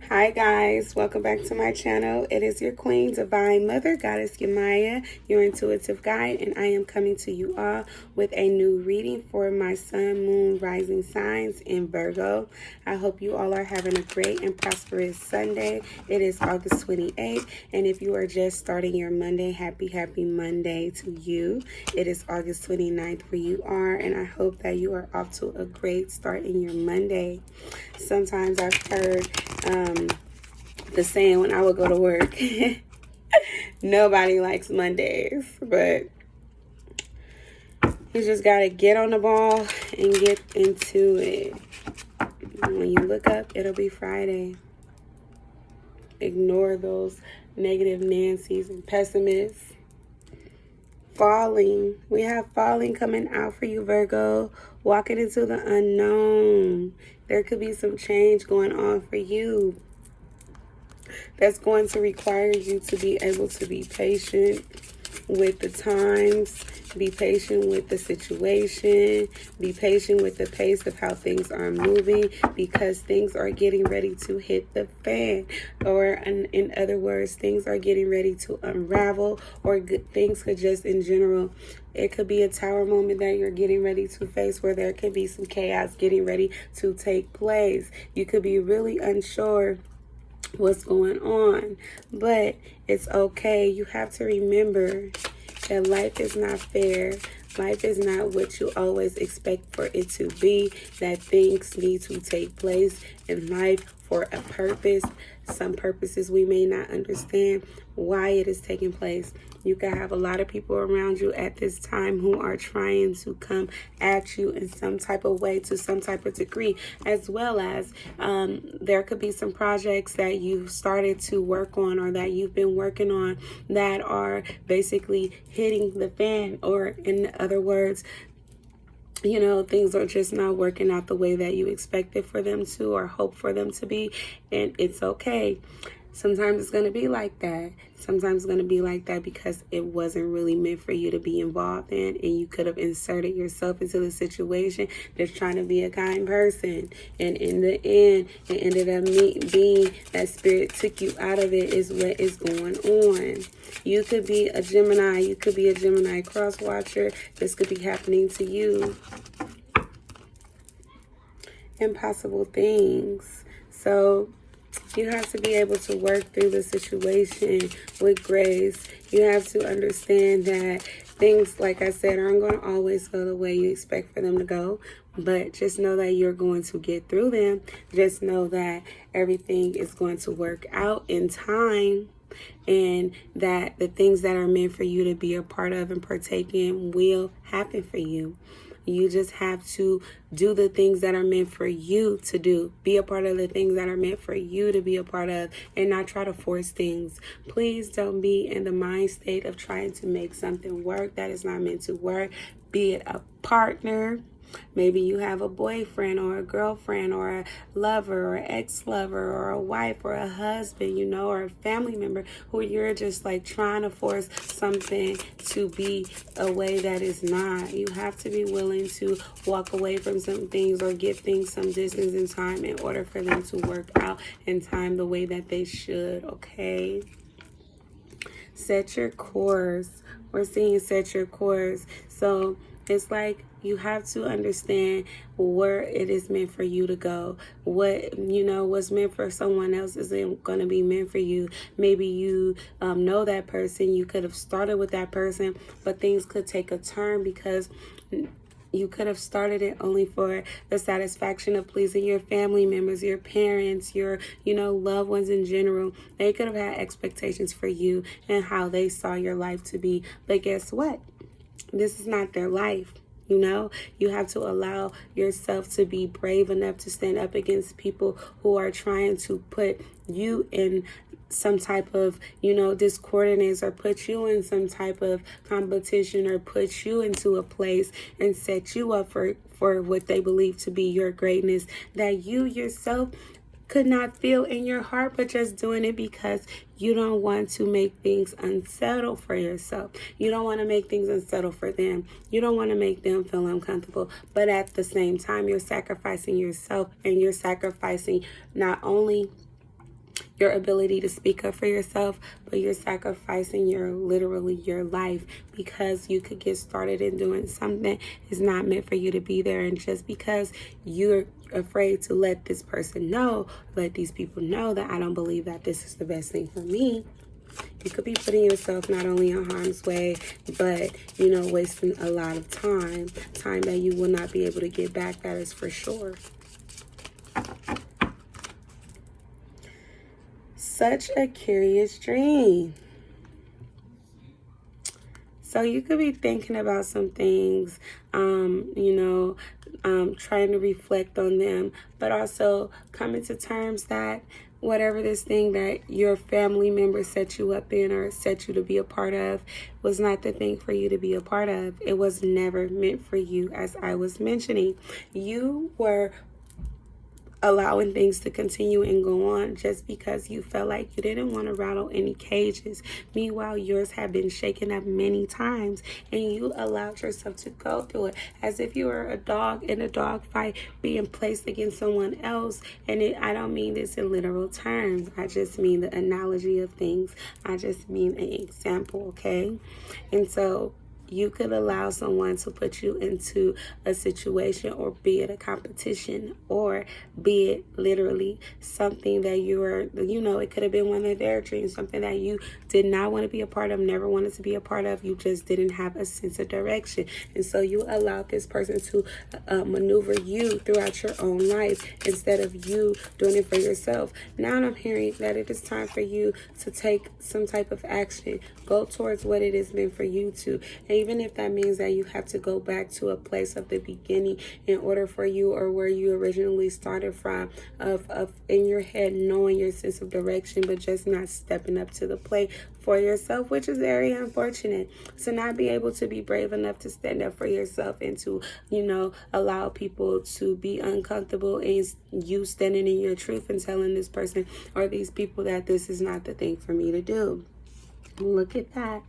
Hi guys, welcome back to my channel. It is your Queen, Divine Mother, Goddess Yamaya, your intuitive guide, and I am coming to you all with a new reading for my Sun, Moon, Rising signs in Virgo. I hope you all are having a great and prosperous Sunday. It is August 28th, and if you are just starting your Monday, happy Monday to you. It is August 29th where you are, and I hope that you are off to a great start in your Monday. Sometimes I've heard the saying when I would go to work, nobody likes Mondays, but you just got to get on the ball and get into it. When you look up, it'll be Friday. Ignore those negative Nancy's and pessimists. Falling. We have falling coming out for you, Virgo. Walking into the unknown. There could be some change going on for you. That's going to require you to be able to be patient with the times, be patient with the situation, be patient with the pace of how things are moving, because things are getting ready to hit the fan. Or in other words, things are getting ready to unravel, or things could just in general. It could be a tower moment that you're getting ready to face where there could be some chaos getting ready to take place. You could be really unsure what's going on, but it's okay. You have to remember that life is not fair. Life is not what you always expect for it to be, that things need to take place in life for a purpose. Some purposes we may not understand why it is taking place. You can have a lot of people around you at this time who are trying to come at you in some type of way, to some type of degree, as well as there could be some projects that you've started to work on or that you've been working on that are basically hitting the fan, or in other words, you know, things are just not working out the way that you expected for them to or hope for them to be, and it's okay. Sometimes it's going to be like that. Sometimes it's going to be like that because it wasn't really meant for you to be involved in, and you could have inserted yourself into the situation just trying to be a kind person. And in the end, it ended up being that spirit took you out of it is what is going on. You could be a Gemini. You could be a Gemini cross watcher. This could be happening to you. Impossible things. So you have to be able to work through the situation with grace. You have to understand that things, like I said, aren't going to always go the way you expect for them to go. But just know that you're going to get through them. Just know that everything is going to work out in time, and that the things that are meant for you to be a part of and partake in will happen for you. You just have to do the things that are meant for you to do. Be a part of the things that are meant for you to be a part of, and not try to force things. Please don't be in the mind state of trying to make something work that is not meant to work. Be it a partner. Maybe you have a boyfriend or a girlfriend or a lover or ex-lover or a wife or a husband, you know, or a family member who you're just like trying to force something to be a way that is not. You have to be willing to walk away from some things or give things some distance and time in order for them to work out in time the way that they should, okay? Set your course. We're seeing set your course. So it's like you have to understand where it is meant for you to go. What, you know, what's meant for someone else isn't going to be meant for you. Maybe you know that person. You could have started with that person, but things could take a turn because you could have started it only for the satisfaction of pleasing your family members, your parents, your, you know, loved ones in general. They could have had expectations for you and how they saw your life to be. But guess what? This is not their life. You know, you have to allow yourself to be brave enough to stand up against people who are trying to put you in some type of, you know, discordance, or put you in some type of competition, or put you into a place and set you up for what they believe to be your greatness that you yourself could not feel in your heart, but just doing it because you don't want to make things unsettled for yourself. You don't want to make things unsettled for them. You don't want to make them feel uncomfortable. But at the same time, you're sacrificing yourself, and you're sacrificing not only your ability to speak up for yourself, but you're sacrificing literally your life because you could get started in doing something is not meant for you to be there. And just because you're afraid to let this person know, let these people know that I don't believe that this is the best thing for me, you could be putting yourself not only in harm's way, but, wasting a lot of time that you will not be able to get back. That is for sure. Such a curious dream. So you could be thinking about some things, trying to reflect on them, but also coming to terms that whatever this thing that your family member set you up in or set you to be a part of was not the thing for you to be a part of. It was never meant for you, as I was mentioning. You were allowing things to continue and go on just because you felt like you didn't want to rattle any cages. Meanwhile, yours have been shaken up many times, and you allowed yourself to go through it as if you were a dog in a dog fight being placed against someone else. And I don't mean this in literal terms. I just mean the analogy of things. I just mean an example, okay? And so you could allow someone to put you into a situation, or be it a competition, or be it literally something that you were, it could have been one of their dreams, something that you did not want to be a part of, never wanted to be a part of. You just didn't have a sense of direction. And so you allowed this person to maneuver you throughout your own life instead of you doing it for yourself. Now I'm hearing that it is time for you to take some type of action, go towards what it is meant for you to. And even if that means that you have to go back to a place of the beginning in order for you, or where you originally started from, of in your head knowing your sense of direction, but just not stepping up to the plate for yourself, which is very unfortunate. So not be able to be brave enough to stand up for yourself and to, allow people to be uncomfortable in you standing in your truth and telling this person or these people that this is not the thing for me to do. Look at that.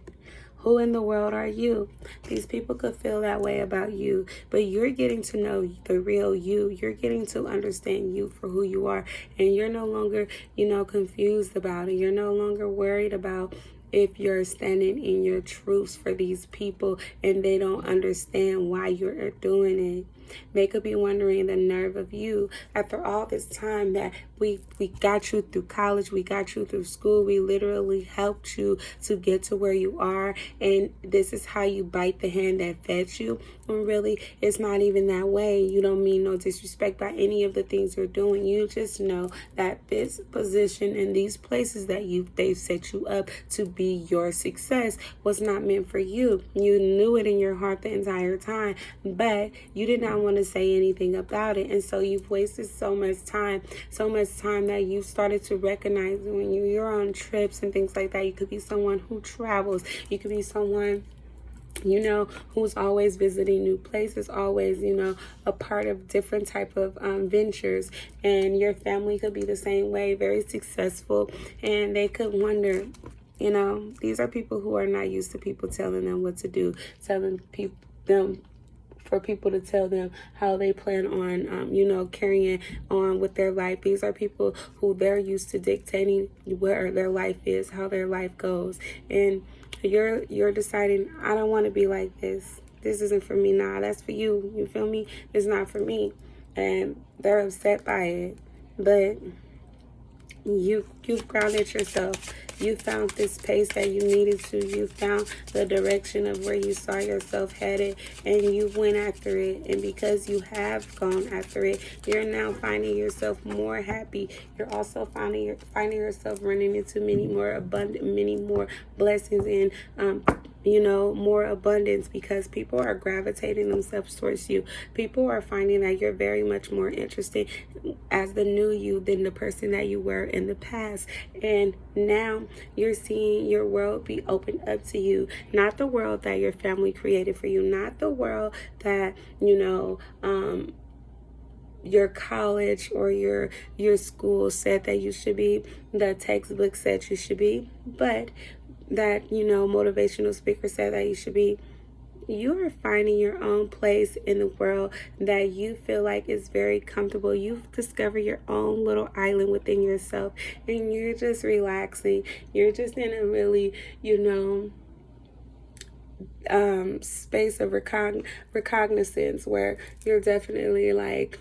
Who in the world are you? These people could feel that way about you, but you're getting to know the real you. You're getting to understand you for who you are, and you're no longer, confused about it. You're no longer worried about if you're standing in your truths for these people and they don't understand why you're doing it. They could be wondering the nerve of you after all this time that we got you through college, we got you through school, we literally helped you to get to where you are, and this is how you bite the hand that fed you. When really it's not even that way. You don't mean no disrespect by any of the things you're doing. You just know that this position and these places that they've set you up to be your success was not meant for you. You knew it in your heart the entire time, but you did not want to say anything about it. And so you've wasted so much time that you started to recognize when you're on trips and things like that. You could be someone who travels. You could be someone who's always visiting new places, always, a part of different type of ventures. And your family could be the same way, very successful. And they could wonder, these are people who are not used to people telling them what to do, telling for people to tell them how they plan on, carrying on with their life. These are people who they're used to dictating where their life is, how their life goes. And you're deciding, I don't want to be like this. This isn't for me. Nah, that's for you. You feel me? It's not for me. And they're upset by it. But you've grounded yourself. You found this pace that you needed to. You found the direction of where you saw yourself headed, and you went after it. And because you have gone after it, you're now finding yourself more happy. You're also finding yourself running into many more blessings and more abundance, because people are gravitating themselves towards you. People are finding that you're very much more interested as the new you than the person that you were in the past. And now you're seeing your world be opened up to you, not the world that your family created for you, not the world that your college or your school said that you should be, the textbook said you should be, but that motivational speaker said that you should be. you are finding your own place in the world that you feel like is very comfortable. You've discovered your own little island within yourself, and you're just relaxing. You're just in a really, space of recognizance where you're definitely like,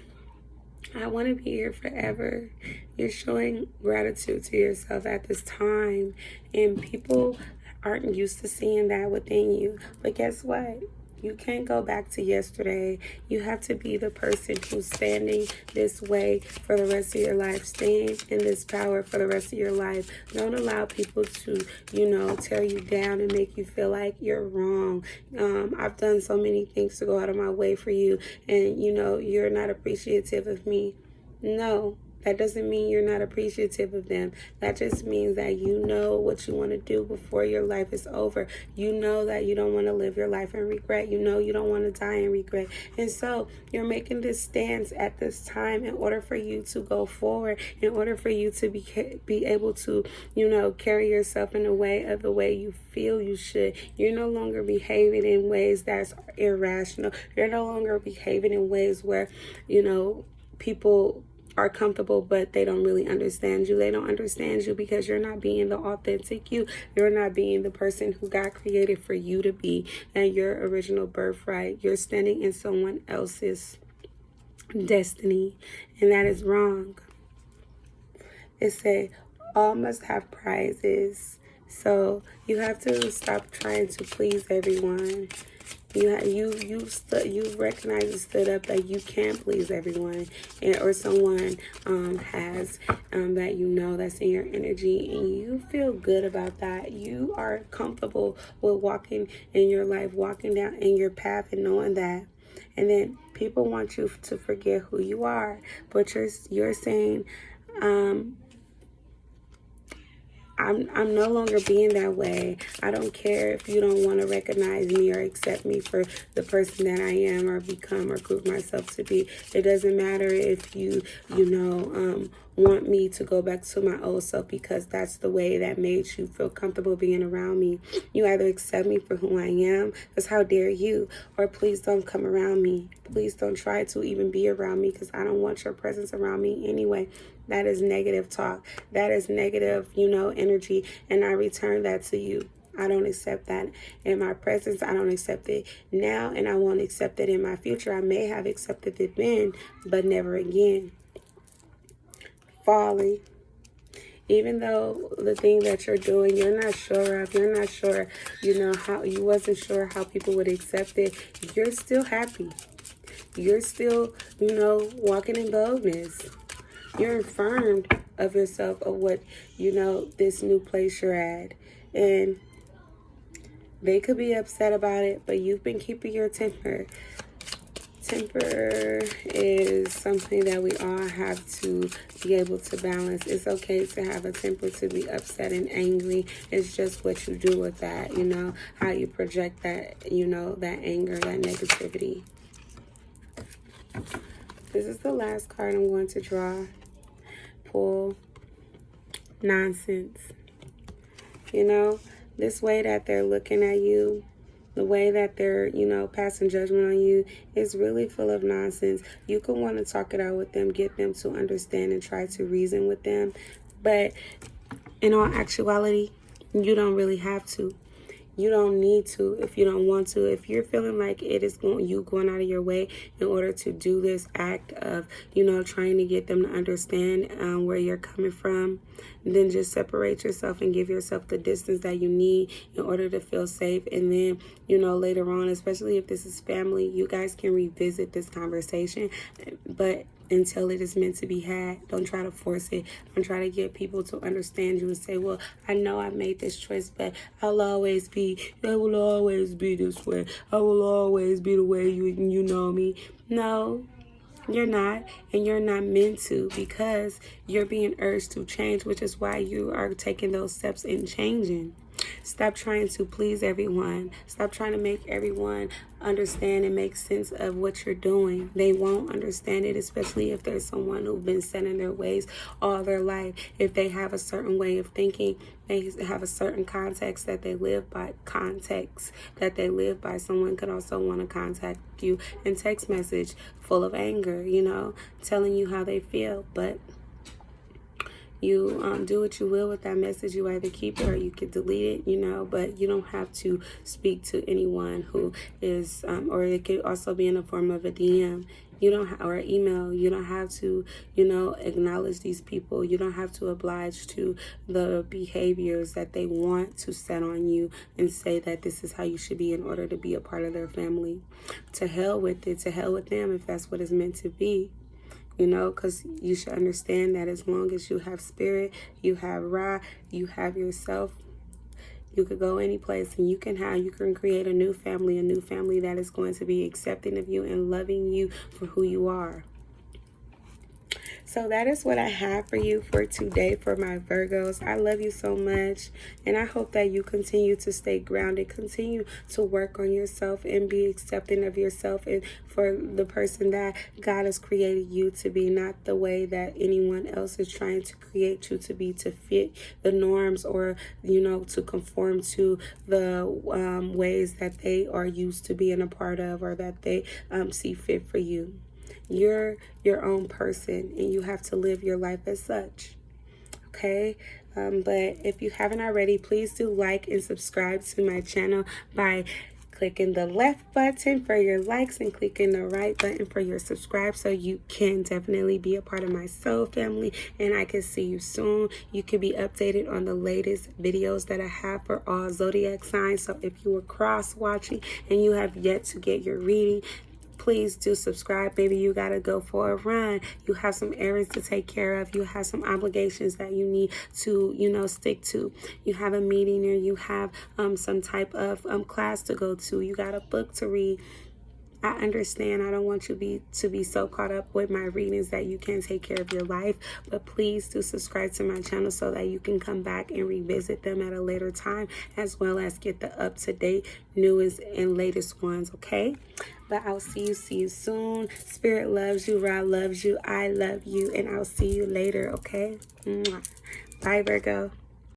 I want to be here forever. You're showing gratitude to yourself at this time, and people aren't used to seeing that within you. But guess what? You can't go back to yesterday. You have to be the person who's standing this way for the rest of your life, staying in this power for the rest of your life. Don't allow people to, tear you down and make you feel like you're wrong. I've done so many things to go out of my way for you, and, you're not appreciative of me. No. That doesn't mean you're not appreciative of them. That just means that you know what you want to do before your life is over. You know that you don't want to live your life in regret. You know you don't want to die in regret. And so you're making this stance at this time in order for you to go forward, in order for you to be able to, carry yourself in a way of the way you feel you should. You're no longer behaving in ways that's irrational. You're no longer behaving in ways where, people are comfortable, but they don't really understand you. They don't understand you because you're not being the authentic you. You're not being the person who God created for you to be and your original birthright. You're standing in someone else's destiny, and that is wrong. It say all must have prizes. So you have to stop trying to please everyone. You recognize and stood up that you can't please everyone, or someone has that that's in your energy, and you feel good about that. You are comfortable with walking in your life, walking down in your path, and knowing that. And then people want you to forget who you are, but you're saying, I'm no longer being that way. I don't care if you don't want to recognize me or accept me for the person that I am or become or prove myself to be. It doesn't matter if you want me to go back to my old self because that's the way that made you feel comfortable being around me. You either accept me for who I am, because how dare you, or please don't come around me. Please don't try to even be around me because I don't want your presence around me anyway. That is negative talk. That is negative, energy, and I return that to you. I don't accept that in my presence. I don't accept it now, and I won't accept it in my future. I may have accepted it then, but never again. Falling. Even though the thing that you're doing, you're not sure of, you're not sure, how you wasn't sure how people would accept it, you're still happy. You're still, walking in boldness. You're affirmed of yourself, of what, this new place you're at. And they could be upset about it, but you've been keeping your temper. Temper is something that we all have to be able to balance. It's okay to have a temper, to be upset and angry. It's just what you do with that, how you project that, that anger, that negativity. This is the last card I'm going to draw. Pull. Nonsense. This way that they're looking at you, the way that they're, passing judgment on you is really full of nonsense. You can want to talk it out with them, get them to understand and try to reason with them. But in all actuality, you don't really have to. You don't need to if you don't want to. If you're feeling like it is you going out of your way in order to do this act of, trying to get them to understand where you're coming from, then just separate yourself and give yourself the distance that you need in order to feel safe. And then, later on, especially if this is family, you guys can revisit this conversation. But until it is meant to be had, don't try to force it. Don't try to get people to understand you and say, well, I know I made this choice, but I will always be this way. I will always be the way you know me. No, you're not, and you're not meant to, because you're being urged to change, which is why you are taking those steps and changing. Stop trying to please everyone. Stop trying to make everyone understand and make sense of what you're doing. They won't understand it, especially if there's someone who's been set in their ways all their life. If they have a certain way of thinking, they have a certain context that they live by. Someone could also want to contact you in text message full of anger, telling you how they feel, but you do what you will with that message. You either keep it or you could delete it, but you don't have to speak to anyone who is, or it could also be in the form of a DM. Or email. You don't have to, acknowledge these people. You don't have to oblige to the behaviors that they want to set on you and say that this is how you should be in order to be a part of their family. To hell with it. To hell with them if that's what it's meant to be. Because you should understand that as long as you have spirit, you have Ra, you have yourself, you could go any place and you can create a new family that is going to be accepting of you and loving you for who you are. So that is what I have for you for today for my Virgos. I love you so much, and I hope that you continue to stay grounded, continue to work on yourself and be accepting of yourself and for the person that God has created you to be, not the way that anyone else is trying to create you to be, to fit the norms or, to conform to the ways that they are used to being a part of or that they see fit for you. You're your own person and you have to live your life as such. Okay? But if you haven't already, please do like and subscribe to my channel by clicking the left button for your likes and clicking the right button for your subscribe, so you can definitely be a part of my soul family and I can see you soon. You can be updated on the latest videos that I have for all zodiac signs. So if you were cross watching and you have yet to get your reading, please do subscribe. Maybe you got to go for a run. You have some errands to take care of. You have some obligations that you need to, stick to. You have a meeting or you have some type of class to go to. You got a book to read. I understand. I don't want you to be so caught up with my readings that you can't take care of your life. But please do subscribe to my channel so that you can come back and revisit them at a later time, as well as get the up-to-date, newest, and latest ones, okay? But I'll see you soon. Spirit loves you. Ra loves you. I love you. And I'll see you later, okay? Mwah. Bye, Virgo.